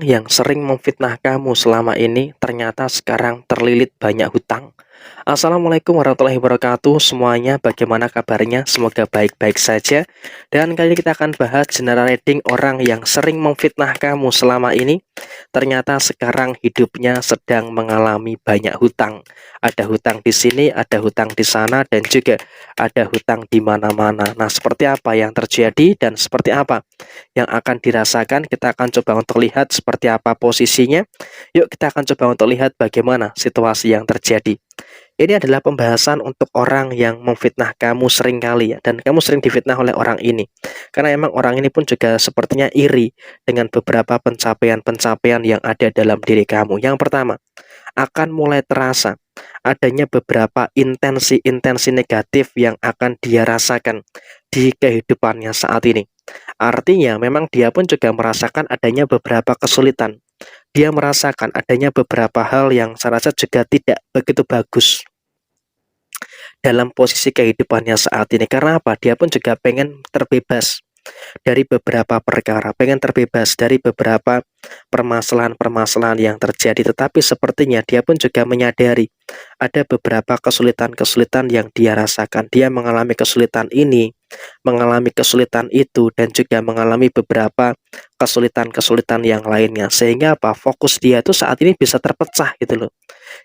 Yang sering memfitnah kamu selama ini ternyata sekarang terlilit banyak hutang. Assalamualaikum warahmatullahi wabarakatuh semuanya, bagaimana kabarnya? Semoga baik-baik saja. Dan kali ini kita akan bahas general reading orang yang sering memfitnah kamu selama ini ternyata sekarang hidupnya sedang mengalami banyak hutang. Ada hutang di sini, ada hutang di sana, dan juga ada hutang di mana-mana. Nah, seperti apa yang terjadi dan seperti apa yang akan dirasakan, kita akan coba untuk lihat seperti apa posisinya. Yuk kita akan coba untuk lihat bagaimana situasi yang terjadi. Ini adalah pembahasan untuk orang yang memfitnah kamu sering kali ya, dan kamu sering difitnah oleh orang ini. Karena emang orang ini pun juga sepertinya iri dengan beberapa pencapaian-pencapaian yang ada dalam diri kamu. Yang pertama, akan mulai terasa adanya beberapa intensi-intensi negatif yang akan dia rasakan di kehidupannya saat ini. Artinya memang dia pun juga merasakan adanya beberapa kesulitan. Dia merasakan adanya beberapa hal yang saya rasa juga tidak begitu bagus dalam posisi kehidupannya saat ini. Karena apa? Dia pun juga pengen terbebas dari beberapa perkara, pengen terbebas dari beberapa permasalahan-permasalahan yang terjadi. Tetapi sepertinya dia pun juga menyadari ada beberapa kesulitan-kesulitan yang dia rasakan. Dia mengalami kesulitan ini, mengalami kesulitan itu, dan juga mengalami beberapa kesulitan-kesulitan yang lainnya. Sehingga apa? Fokus dia itu saat ini bisa terpecah gitu loh.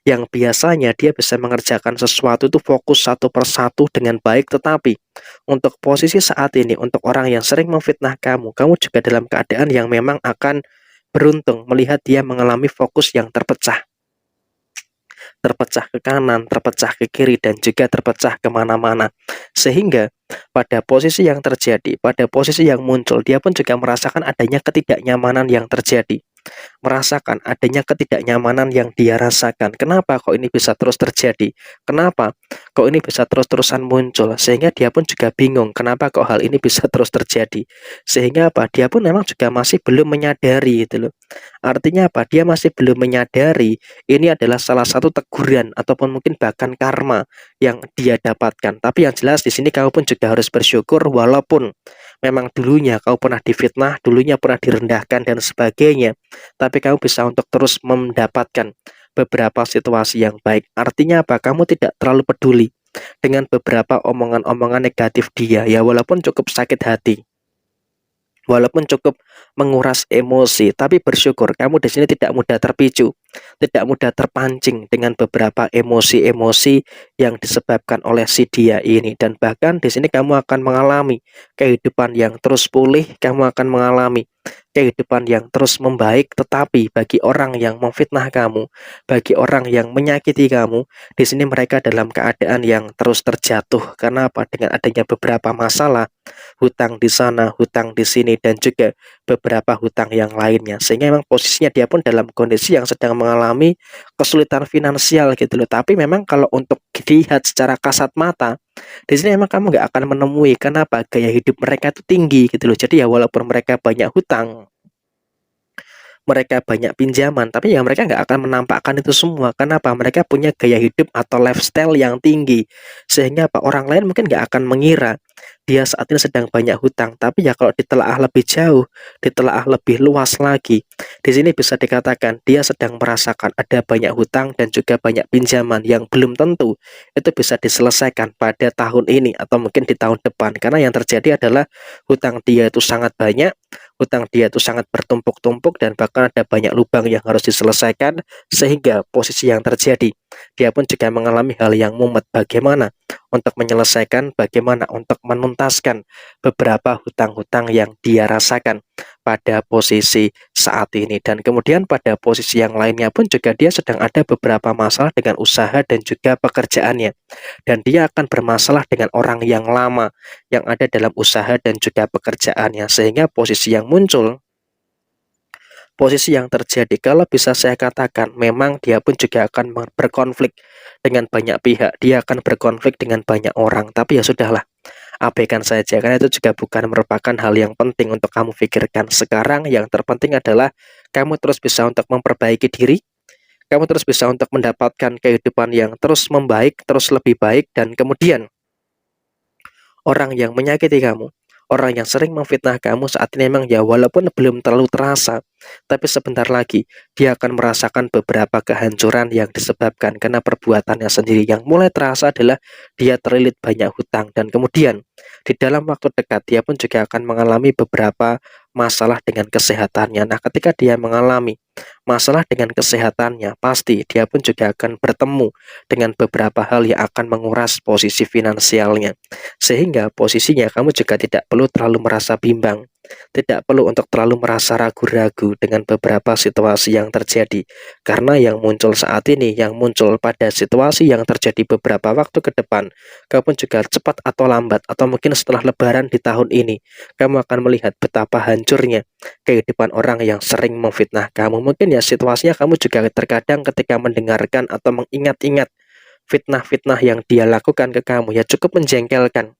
Yang biasanya dia bisa mengerjakan sesuatu itu fokus satu persatu dengan baik, tetapi untuk posisi saat ini, untuk orang yang sering memfitnah kamu, kamu juga dalam keadaan yang memang akan beruntung melihat dia mengalami fokus yang terpecah. Terpecah ke kanan, terpecah ke kiri, dan juga terpecah kemana-mana. Sehingga pada posisi yang terjadi, pada posisi yang muncul, dia pun juga merasakan adanya ketidaknyamanan yang terjadi, merasakan adanya ketidaknyamanan yang dia rasakan. Kenapa kok ini bisa terus terjadi? Kenapa kok ini bisa terus-terusan muncul? Sehingga dia pun juga bingung, kenapa kok hal ini bisa terus terjadi? Sehingga apa? Dia pun memang juga masih belum menyadari itu loh. Artinya apa? Dia masih belum menyadari ini adalah salah satu teguran ataupun mungkin bahkan karma yang dia dapatkan. Tapi yang jelas di sini kamu pun juga harus bersyukur walaupun memang dulunya kau pernah difitnah, dulunya pernah direndahkan dan sebagainya, tapi kamu bisa untuk terus mendapatkan beberapa situasi yang baik. Artinya apa? Kamu tidak terlalu peduli dengan beberapa omongan-omongan negatif dia, ya walaupun cukup sakit hati, walaupun cukup menguras emosi, tapi bersyukur kamu di sini tidak mudah terpicu, tidak mudah terpancing dengan beberapa emosi-emosi yang disebabkan oleh si dia ini. Dan bahkan di sini kamu akan mengalami kehidupan yang terus pulih, kamu akan mengalami kehidupan yang terus membaik. Tetapi bagi orang yang memfitnah kamu, bagi orang yang menyakiti kamu, di sini mereka dalam keadaan yang terus terjatuh. Karena apa? Dengan adanya beberapa masalah, hutang di sana, hutang di sini, dan juga beberapa hutang yang lainnya. Sehingga memang posisinya dia pun dalam kondisi yang sedang mengalami kesulitan finansial gitu loh. Tapi memang kalau untuk dilihat secara kasat mata, di sini memang kamu nggak akan menemui kenapa gaya hidup mereka itu tinggi gitu loh. Jadi ya walaupun mereka banyak hutang, mereka banyak pinjaman, tapi ya mereka nggak akan menampakkan itu semua. Kenapa? Mereka punya gaya hidup atau lifestyle yang tinggi. Sehingga apa? Orang lain mungkin nggak akan mengira dia saat ini sedang banyak hutang. Tapi ya kalau ditelaah lebih jauh, ditelaah lebih luas lagi, di sini bisa dikatakan dia sedang merasakan ada banyak hutang dan juga banyak pinjaman yang belum tentu itu bisa diselesaikan pada tahun ini atau mungkin di tahun depan. Karena yang terjadi adalah hutang dia itu sangat banyak, hutang dia itu sangat bertumpuk-tumpuk, dan bahkan ada banyak lubang yang harus diselesaikan. Sehingga posisi yang terjadi, dia pun juga mengalami hal yang mumet, bagaimana untuk menyelesaikan, bagaimana untuk menuntaskan beberapa hutang-hutang yang dia rasakan pada posisi saat ini. Dan kemudian pada posisi yang lainnya pun juga dia sedang ada beberapa masalah dengan usaha dan juga pekerjaannya, dan dia akan bermasalah dengan orang yang lama yang ada dalam usaha dan juga pekerjaannya. Sehingga posisi yang muncul, posisi yang terjadi, kalau bisa saya katakan, memang dia pun juga akan berkonflik dengan banyak pihak, dia akan berkonflik dengan banyak orang. Tapi ya sudahlah, abaikan saja, karena itu juga bukan merupakan hal yang penting untuk kamu pikirkan. Sekarang yang terpenting adalah kamu terus bisa untuk memperbaiki diri, kamu terus bisa untuk mendapatkan kehidupan yang terus membaik, terus lebih baik. Dan kemudian orang yang menyakiti kamu, Orang yang sering memfitnah kamu saat ini memang ya walaupun belum terlalu terasa, tapi sebentar lagi dia akan merasakan beberapa kehancuran yang disebabkan karena perbuatannya sendiri. Yang mulai terasa adalah dia terlilit banyak hutang, dan kemudian di dalam waktu dekat dia pun juga akan mengalami beberapa masalah dengan kesehatannya. Nah, ketika dia mengalami masalah dengan kesehatannya, pasti dia pun juga akan bertemu dengan beberapa hal yang akan menguras posisi finansialnya. Sehingga posisinya kamu juga tidak perlu terlalu merasa bimbang, tidak perlu untuk terlalu merasa ragu-ragu dengan beberapa situasi yang terjadi. Karena yang muncul saat ini, yang muncul pada situasi yang terjadi beberapa waktu ke depan, kamu pun juga cepat atau lambat, atau mungkin setelah lebaran di tahun ini, kamu akan melihat betapa hancurnya kehidupan orang yang sering memfitnah kamu. Mungkin ya situasinya kamu juga terkadang ketika mendengarkan atau mengingat-ingat fitnah-fitnah yang dia lakukan ke kamu, ya cukup menjengkelkan,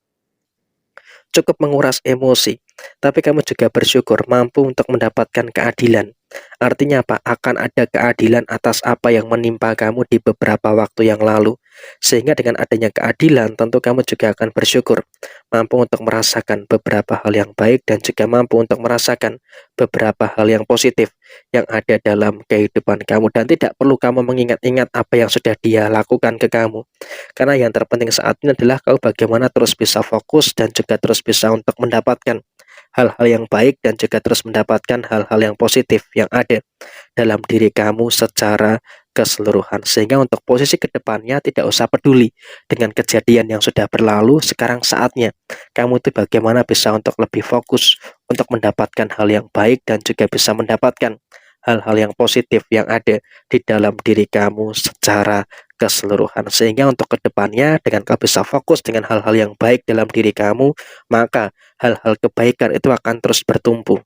cukup menguras emosi, tapi kamu juga bersyukur mampu untuk mendapatkan keadilan. Artinya apa? Akan ada keadilan atas apa yang menimpa kamu di beberapa waktu yang lalu. Sehingga dengan adanya keadilan, tentu kamu juga akan bersyukur, mampu untuk merasakan beberapa hal yang baik dan juga mampu untuk merasakan beberapa hal yang positif yang ada dalam kehidupan kamu. Dan tidak perlu kamu mengingat-ingat apa yang sudah dia lakukan ke kamu. Karena yang terpenting saat ini adalah kau bagaimana terus bisa fokus dan juga terus bisa untuk mendapatkan hal-hal yang baik dan juga terus mendapatkan hal-hal yang positif yang ada dalam diri kamu secara keseluruhan. Sehingga untuk posisi kedepannya tidak usah peduli dengan kejadian yang sudah berlalu. Sekarang saatnya kamu itu bagaimana bisa untuk lebih fokus untuk mendapatkan hal yang baik dan juga bisa mendapatkan hal-hal yang positif yang ada di dalam diri kamu secara keseluruhan. Sehingga untuk kedepannya dengan kamu bisa fokus dengan hal-hal yang baik dalam diri kamu, maka hal-hal kebaikan itu akan terus bertumbuh.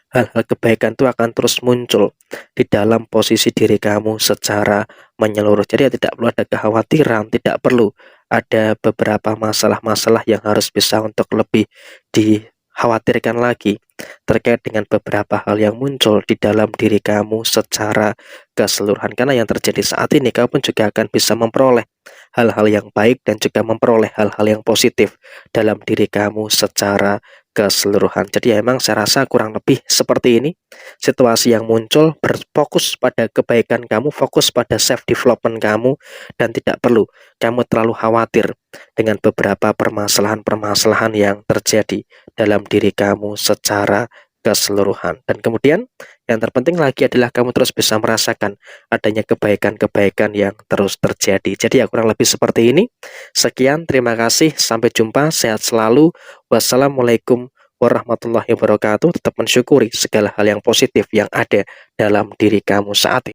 Hal-hal kebaikan itu akan terus muncul di dalam posisi diri kamu secara menyeluruh. Jadi ya tidak perlu ada kekhawatiran, tidak perlu ada beberapa masalah-masalah yang harus bisa untuk lebih dikhawatirkan lagi terkait dengan beberapa hal yang muncul di dalam diri kamu secara keseluruhan. Karena yang terjadi saat ini, kamu pun juga akan bisa memperoleh hal-hal yang baik dan juga memperoleh hal-hal yang positif dalam diri kamu secara keseluruhan. Jadi ya emang saya rasa kurang lebih seperti ini situasi yang muncul. Berfokus pada kebaikan kamu, fokus pada self development kamu, dan tidak perlu kamu terlalu khawatir dengan beberapa permasalahan-permasalahan yang terjadi dalam diri kamu secara keseluruhan. Dan kemudian yang terpenting lagi adalah kamu terus bisa merasakan adanya kebaikan-kebaikan yang terus terjadi. Jadi ya kurang lebih seperti ini. Sekian, terima kasih, sampai jumpa, sehat selalu. Wassalamualaikum warahmatullahi wabarakatuh. Tetap mensyukuri segala hal yang positif yang ada dalam diri kamu saat ini.